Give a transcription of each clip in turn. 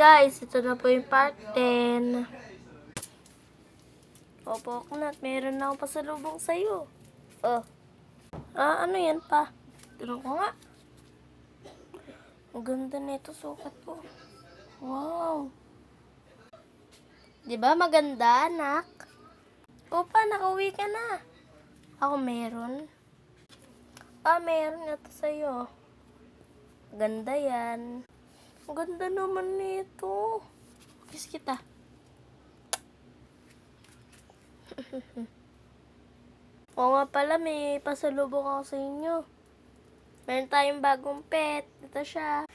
guys, ito na po yung part 10. Opo, Knut, meron na akong pasalubong sa'yo. Oh. Ano yan pa? Tignan ko nga. Ang ganda nito, sukat ko. Wow. Diba maganda, anak? Opa, nakauwi ka na. Ako meron. Meron ito sa'yo. Ganda yan. Ang ganda naman nito. Kiss kita. Oo nga pala, may pasalubong ako sa inyo. Meron tayong bagong pet. Ito siya.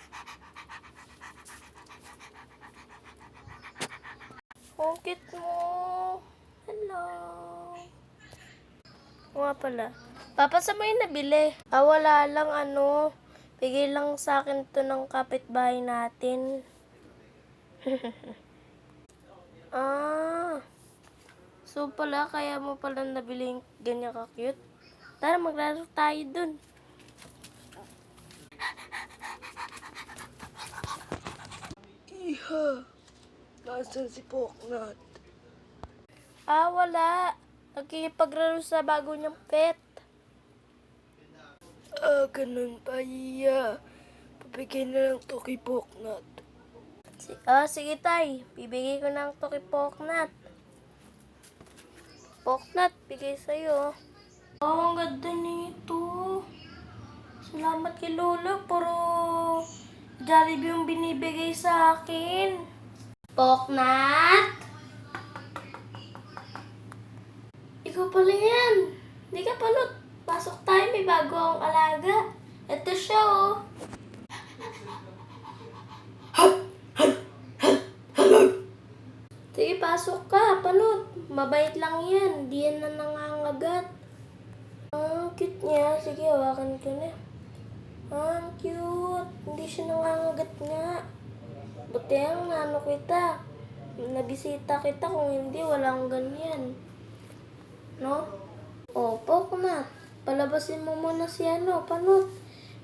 Ang cute mo. Hello. Oo nga pala. Papa, saan mo yung nabili? Wala lang bigay lang sa akin to ng kapitbahay natin. So pala, kaya mo pala nabili yung ganyan ka-cute. Tara, maglaro tayo dun. Iha, nasan si Poknut? Wala. Nagkikipaglaro sa bago niyang pet. Ganun pa, Iya. Pabigay na lang to kay Poknut. Sige tay. Bibigay ko ng to kay Poknut. Poknut, bigay sa'yo. Ang ganda nito. Salamat kay Lolo, pero Jollibee yung binibigay sa akin. Poknut? Ikaw pala yan. Hindi ka palot. Pasok tayo, may bago akong alaga. Ito siya, oh. Sige, pasok ka, palot. Mabait lang yan. Di yan na nangangagat. Ang cute niya. Sige, hawakan ko na. Ang cute. Hindi siya nangangagat nga. Buti ang kita. Nabisita kita. Kung hindi, walang ganyan. No? Poknut. Palabasin mo muna si Panot.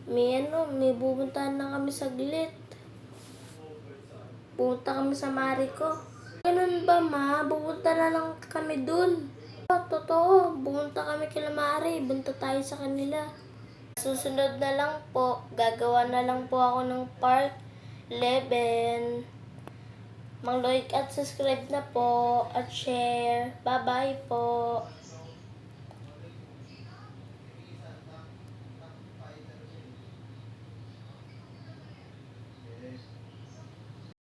May bubuntahan na kami saglit. Pupunta kami sa mari ko. Ganun ba, ma? Pupunta na lang kami dun. Totoo. Pupunta kami kila mari. Bunta tayo sa kanila. Susunod na lang po. Gagawa na lang po ako ng part 11. Mag-like at subscribe na po. At share. Bye-bye po.